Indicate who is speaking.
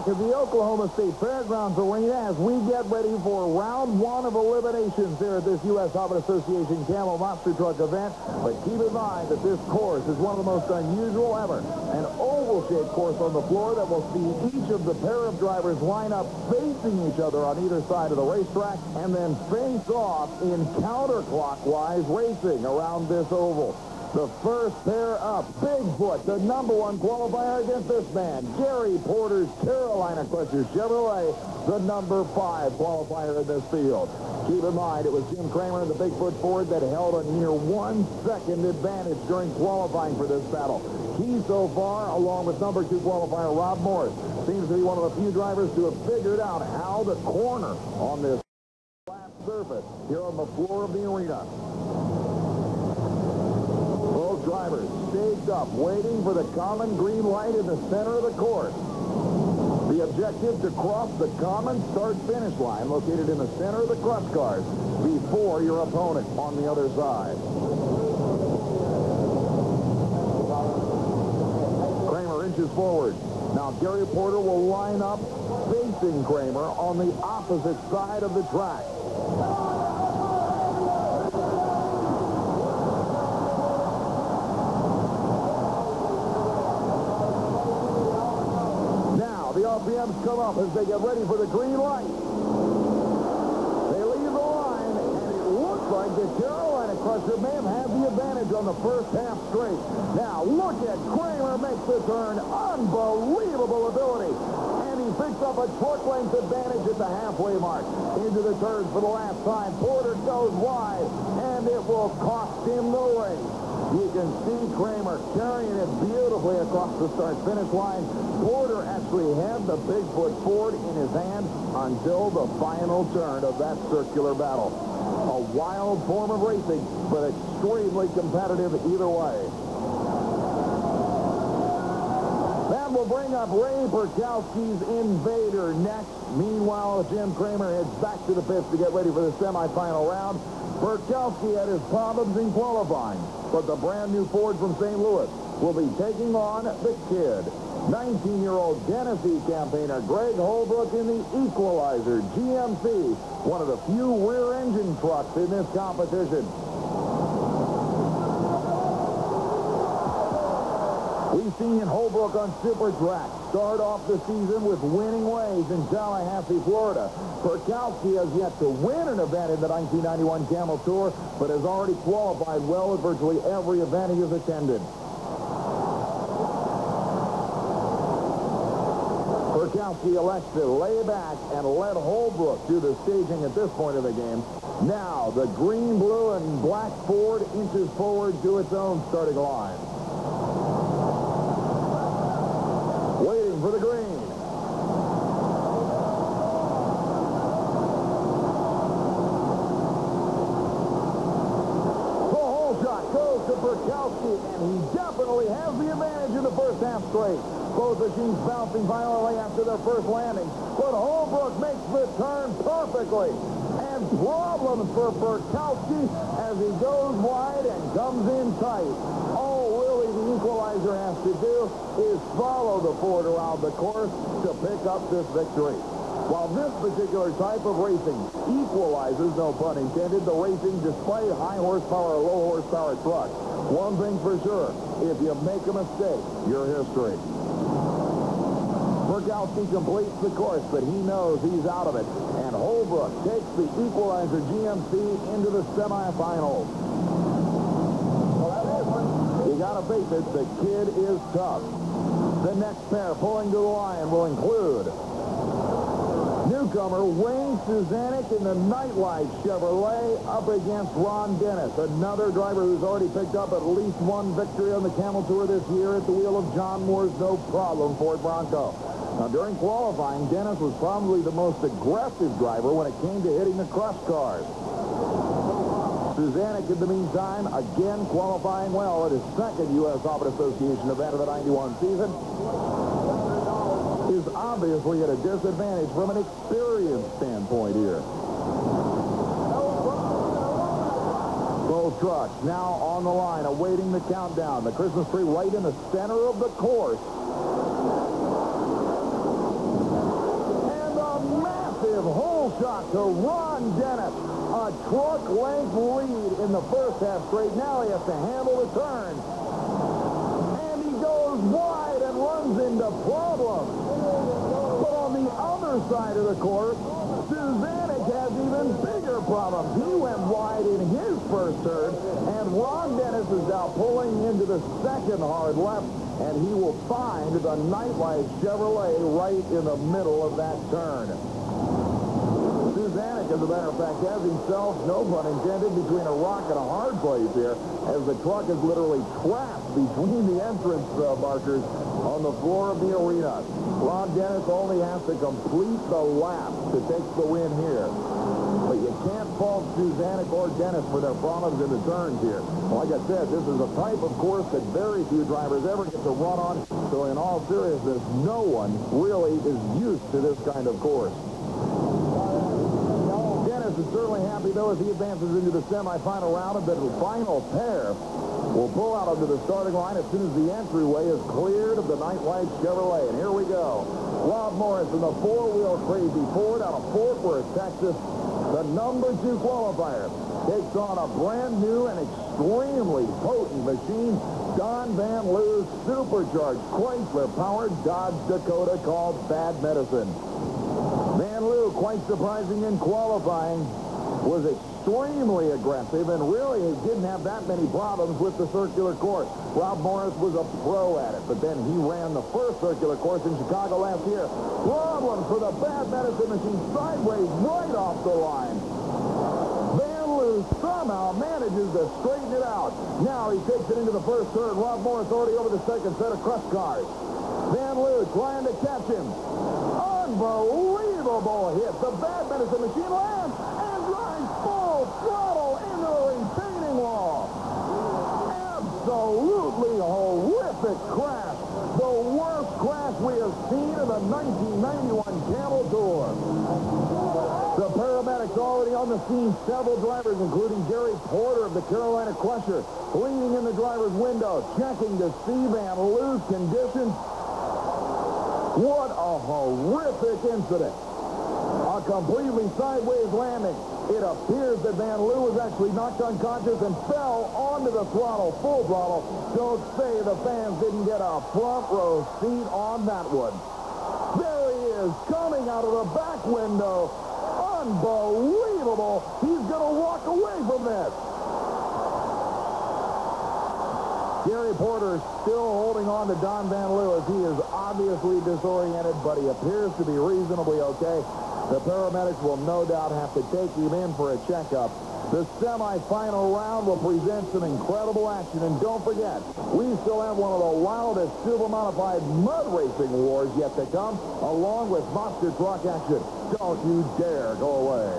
Speaker 1: back at the Oklahoma State Fairgrounds Arena as we get ready for round one of eliminations here at this U.S. Hobbit Association Camel Monster Truck event. But keep in mind that this course is one of the most unusual ever. An oval-shaped course on the floor that will see each of the pair of drivers line up facing each other on either side of the racetrack and then face off in counterclockwise racing around this oval. The first pair up, Bigfoot, the #1 qualifier against this man. Gary Porter's Carolina Crusher Chevrolet, the #5 qualifier in this field. Keep in mind, it was Jim Kramer and the Bigfoot Ford that held a near 1 second advantage during qualifying for this battle. He so far, along with #2 qualifier Rob Morris, seems to be one of the few drivers to have figured out how to corner on this flat surface here on the floor of the arena. Both drivers staked up, waiting for the common green light in the center of the course. The objective to cross the common start-finish line located in the center of the crush cars before your opponent on the other side. Kramer inches forward. Now Gary Porter will line up facing Kramer on the opposite side of the track. RPMs come up as they get ready for the green light. They leave the line, and it looks like the Carolina Crusher may have had the advantage on the first half straight. Now, look at Kramer make the turn. Unbelievable ability. And he picks up a short length advantage at the halfway mark. Into the turns for the last time. Porter goes wide, and it will cost him the race. You can see Kramer carrying it beautifully across the start-finish line. Porter actually had the Bigfoot Ford in his hand until the final turn of that circular battle. A wild form of racing, but extremely competitive either way. That will bring up Ray Perkowski's Invader next. Meanwhile, Jim Kramer heads back to the pits to get ready for the semifinal round. Perkowski had his problems in qualifying, but the brand-new Ford from St. Louis will be taking on the kid. 19-year-old Tennessee campaigner Greg Holbrook in the Equalizer GMC, one of the few rear-engine trucks in this competition. We've seen Holbrook on Super Trax start off the season with winning ways in Tallahassee, Florida. Perkowski has yet to win an event in the 1991 Camel Tour, but has already qualified well at virtually every event he has attended. Perkowski elects to lay back and let Holbrook do the staging at this point of the game. Now, the green, blue, and black Ford inches forward to its own starting line. Waiting for the green. The whole shot goes to Perkowski, and he definitely has the advantage in the first half straight. Both machines bouncing violently after their first landing, but Holbrook makes the turn perfectly. And problems for Perkowski as he goes wide and comes in tight. All really the Equalizer has to do is follow the Ford around the course to pick up this victory. While this particular type of racing equalizes, no pun intended, the racing despite high horsepower or low horsepower trucks. One thing for sure, if you make a mistake, you're history. Perkowski completes the course, but he knows he's out of it. And Holbrook takes the Equalizer GMC into the semifinals. You gotta face it, the kid is tough. The next pair pulling to the line will include newcomer Wayne Suzanek in the Nightlight Chevrolet up against Ron Dennis, another driver who's already picked up at least one victory on the Camel Tour this year at the wheel of John Moore's no problem Ford Bronco. Now, during qualifying, Dennis was probably the most aggressive driver when it came to hitting the crush cars. Suzanek, in the meantime, again qualifying well at his second U.S. Hobbit Association event of the 91 season, is obviously at a disadvantage from an experience standpoint here. Both trucks now on the line, awaiting the countdown. The Christmas tree right in the center of the course. shot to Ron Dennis. A truck length lead in the first half straight. Now he has to handle the turn. And he goes wide and runs into problems. But on the other side of the course, Suzanek has even bigger problems. He went wide in his first turn, and Ron Dennis is now pulling into the second hard left, and he will find the Nightlife Chevrolet right in the middle of that turn. Suzanek, as a matter of fact, has himself, no pun intended, between a rock and a hard place here, as the truck is literally trapped between the entrance markers on the floor of the arena. Ron Dennis only has to complete the lap to take the win here. But you can't fault Suzanek or Dennis for their problems in the turns here. Like I said, this is a type of course that very few drivers ever get to run on. So in all seriousness, no one really is used to this kind of course. Dennis is certainly happy, though, as he advances into the semifinal round, and the final pair will pull out onto the starting line as soon as the entryway is cleared of the Nightlife Chevrolet. And here we go. Rob Morris in the four-wheel Crazy Ford out of Fort Worth, Texas. The number 2 qualifier takes on a brand new and extremely potent machine, Don Van Loo's supercharged Chrysler-powered Dodge Dakota called Bad Medicine. Van Loo, quite surprising in qualifying, was extremely aggressive and really didn't have that many problems with the circular course. Rob Morris was a pro at it, but then he ran the first circular course in Chicago last year. Problems for the Bad Medicine machine, sideways right off the line. Van Loo somehow manages to straighten it out. Now he takes it into the first turn. Rob Morris already over the second set of crush cars. Van Loo trying to catch him. Unbelievable hit. The Bad Medicine machine lands and drives full throttle into the retaining wall. Absolutely horrific crash. The worst crash we have seen in the 1991 Camel Tour. The paramedics already on the scene. Several drivers, including Gary Porter of the Carolina Crusher, leaning in the driver's window, checking to see Van Loo's condition. What a horrific incident. A completely sideways landing. It appears that Van Loo was actually knocked unconscious and fell onto the throttle, full throttle. Don't say the fans didn't get a front row seat on that one. There he is, coming out of the back window. Unbelievable. He's going to walk away from this. Gary Porter still holding on to Don Van Loo as he is obviously disoriented, but he appears to be reasonably okay. The paramedics will no doubt have to take him in for a checkup. The semifinal round will present some incredible action. And don't forget, we still have one of the wildest super-modified mud racing wars yet to come, along with monster truck action. Don't you dare go away.